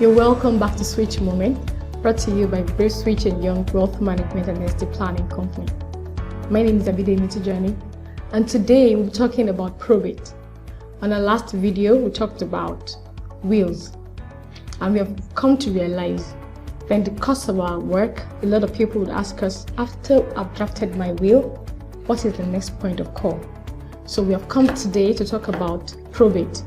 You're welcome back to Switch Moment, brought to you by Brave Switch and Young Wealth Management and Estate Planning Company. My name is Abide Mitijani, and today we're talking about probate. On our last video, we talked about wills, and we have come to realize that in the course of our work, a lot of people would ask us, after I've drafted my will, what is the next point of call? So we have come today to talk about probate.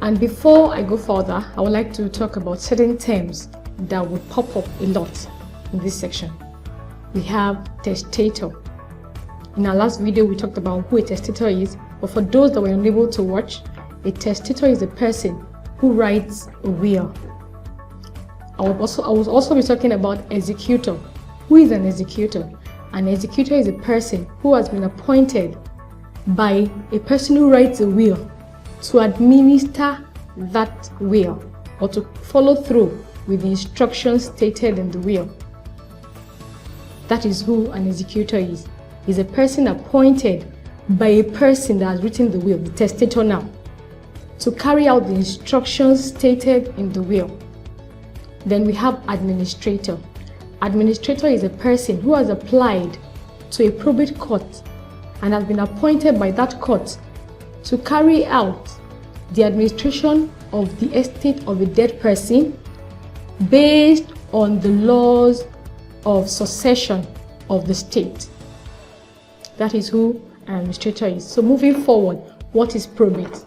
And before I go further, I would like to talk about certain terms that would pop up a lot in this section. We have testator. In our last video, we talked about who a testator is, but for those that were unable to watch, a testator is a person who writes a will. I will also be talking about executor. Who is an executor? An executor is a person who has been appointed by a person who writes a will to administer that will or to follow through with the instructions stated in the will. That is who an executor is. Is a person appointed by a person that has written the will, the testator now, to carry out the instructions stated in the will. Then we have administrator. Administrator is a person who has applied to a probate court and has been appointed by that court to carry out the administration of the estate of a dead person based on the laws of succession of the state. That is who an administrator is. So moving forward, what is probate?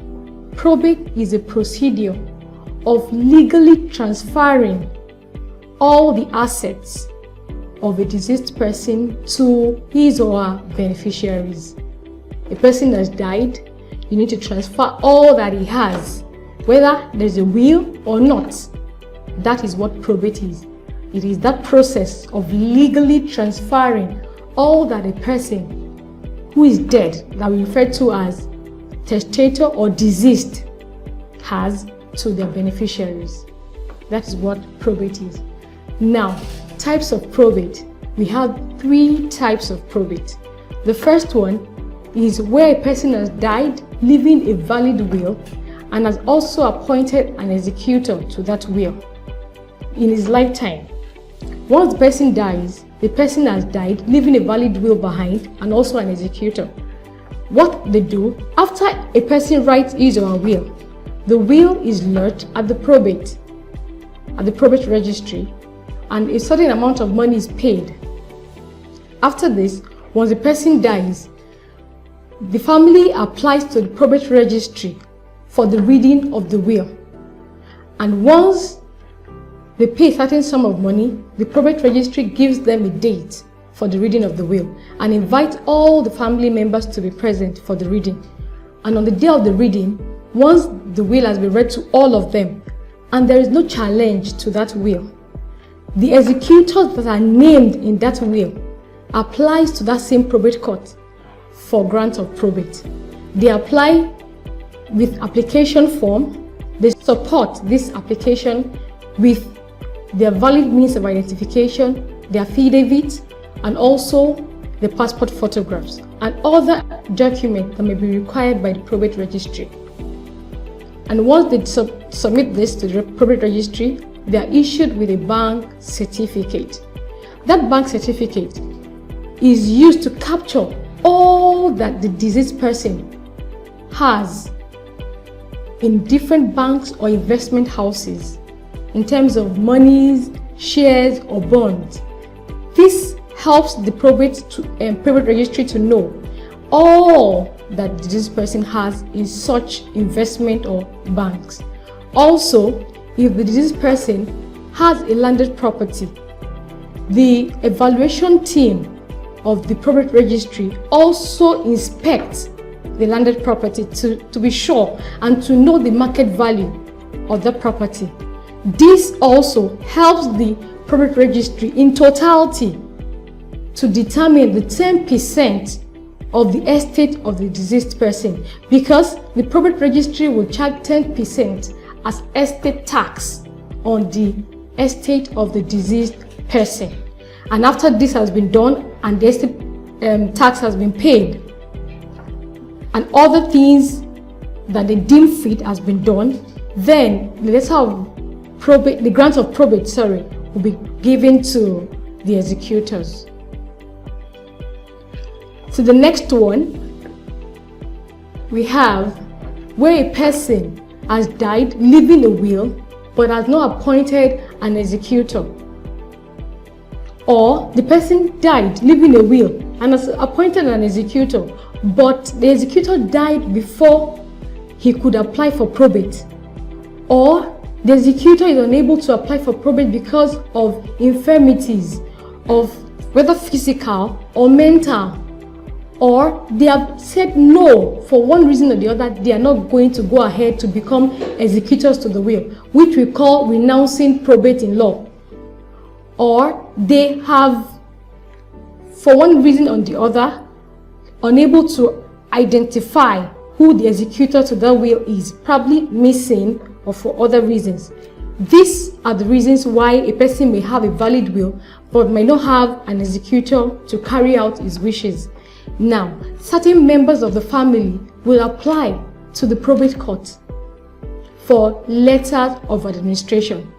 Probate is a procedure of legally transferring all the assets of a deceased person to his or her beneficiaries. A person has died, you need to transfer all that he has, whether there's a will or not. That is what probate is. It is that process of legally transferring all that a person who is dead, that we refer to as testator or deceased, has to their beneficiaries. That is what probate is. Now, types of probate. We have 3 types of probate. The first one is where a person has died leaving a valid will and has also appointed an executor to that will in his lifetime. Once the person dies, the person has died leaving a valid will behind and also an executor. What they do, after a person writes his or her will, the will is lodged at the probate registry, and a certain amount of money is paid. After this, once the person dies, the family applies to the probate registry for the reading of the will. And once they pay a certain sum of money, the probate registry gives them a date for the reading of the will and invites all the family members to be present for the reading. And on the day of the reading, once the will has been read to all of them and there is no challenge to that will, the executors that are named in that will applies to that same probate court for grant of probate. They apply with application form. They support this application with their valid means of identification, their affidavit, and also the passport photographs and other documents that may be required by the probate registry. And once they submit this to the probate registry, they are issued with a bank certificate. That bank certificate is used to capture all that the deceased person has in different banks or investment houses in terms of monies, shares, or bonds. This helps the probate registry to know all that the deceased person has in such investment or banks. Also, if the deceased person has a landed property, the evaluation team of the probate registry also inspects the landed property to be sure and to know the market value of the property. This also helps the probate registry in totality to determine the 10% of the estate of the deceased person, because the probate registry will charge 10% as estate tax on the estate of the deceased person. And after this has been done and the estate tax has been paid and other things that they deem fit has been done, then the letter of the grant of probate, will be given to the executors. So the next one, we have where a person has died leaving a will but has not appointed an executor. Or the person died leaving a will and has appointed an executor, but the executor died before he could apply for probate. Or the executor is unable to apply for probate because of infirmities, of whether physical or mental, or they have said no for one reason or the other. They are not going to go ahead to become executors to the will, which we call renouncing probate in law. Or they have, for one reason or the other, unable to identify who the executor to that will is, probably missing or for other reasons. These are the reasons why a person may have a valid will but may not have an executor to carry out his wishes. Now, certain members of the family will apply to the probate court for letters of administration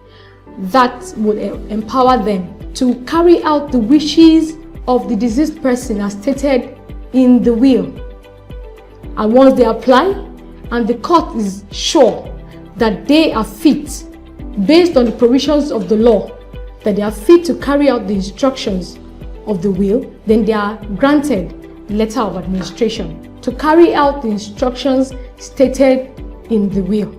that would empower them to carry out the wishes of the deceased person as stated in the will. And once they apply and the court is sure that they are fit, based on the provisions of the law, that they are fit to carry out the instructions of the will, then they are granted letter of administration to carry out the instructions stated in the will.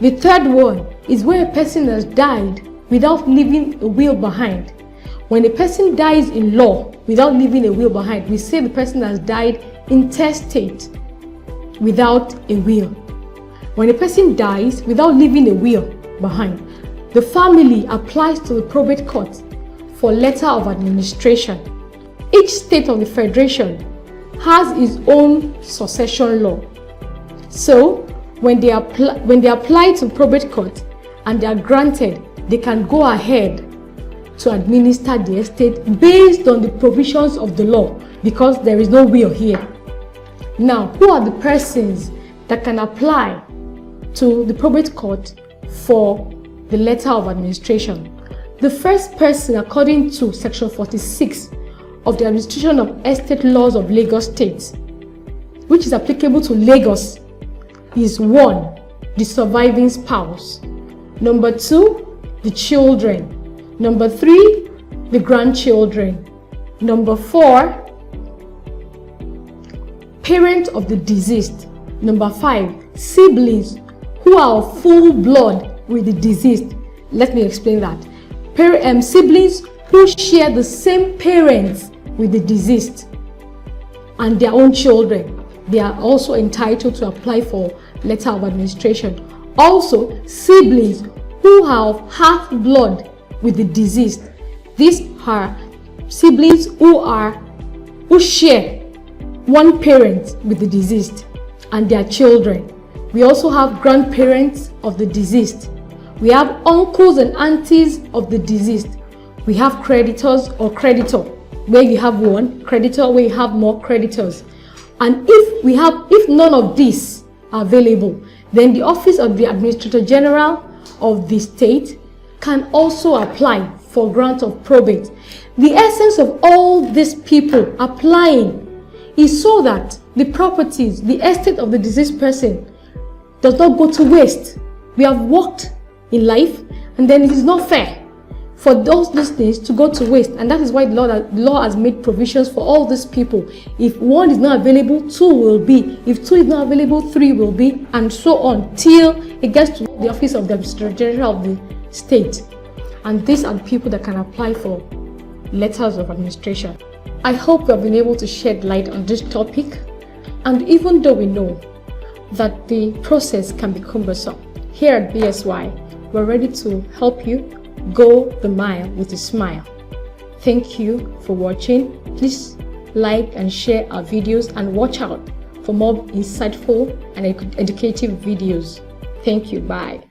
The third one is where a person has died without leaving a will behind. When a person dies in law without leaving a will behind, we say the person has died intestate without a will. When a person dies without leaving a will behind, the family applies to the probate court for letter of administration. Each state of the federation has its own succession law. So when they apply to probate court and they are granted, they can go ahead to administer the estate based on the provisions of the law, because there is no will here. Now, who are the persons that can apply to the probate court for the letter of administration? The first person, according to section 46 of the Administration of Estate Laws of Lagos State, which is applicable to Lagos, is 1. The surviving spouse. Number 2, the children. Number 3, the grandchildren. Number 4, parent of the deceased. Number 5, siblings who are of full blood with the deceased. Let me explain that. Siblings who share the same parents with the deceased and their own children, they are also entitled to apply for letter of administration. Also, siblings who have half blood with the deceased. These are siblings who share one parent with the deceased and their children. We also have grandparents of the deceased. We have uncles and aunties of the deceased. We have creditors or creditor, where you have one creditor, where you have more creditors. And if none of these are available, then the office of the Administrator General of the state can also apply for grant of probate. The essence of all these people applying is so that the properties, the estate of the deceased person does not go to waste. We have worked in life, and then it is not fair for these things to go to waste, and that is why the law has made provisions for all these people. If one is not available, 2 will be. If 2 is not available, 3 will be, and so on till it gets to the office of the Administrator General of the state. And these are the people that can apply for letters of administration. I hope we have been able to shed light on this topic, and even though we know that the process can be cumbersome, here at BSY, we're ready to help you go the mile with a smile. Thank you for watching. Please like and share our videos and watch out for more insightful and educative videos. Thank you. Bye.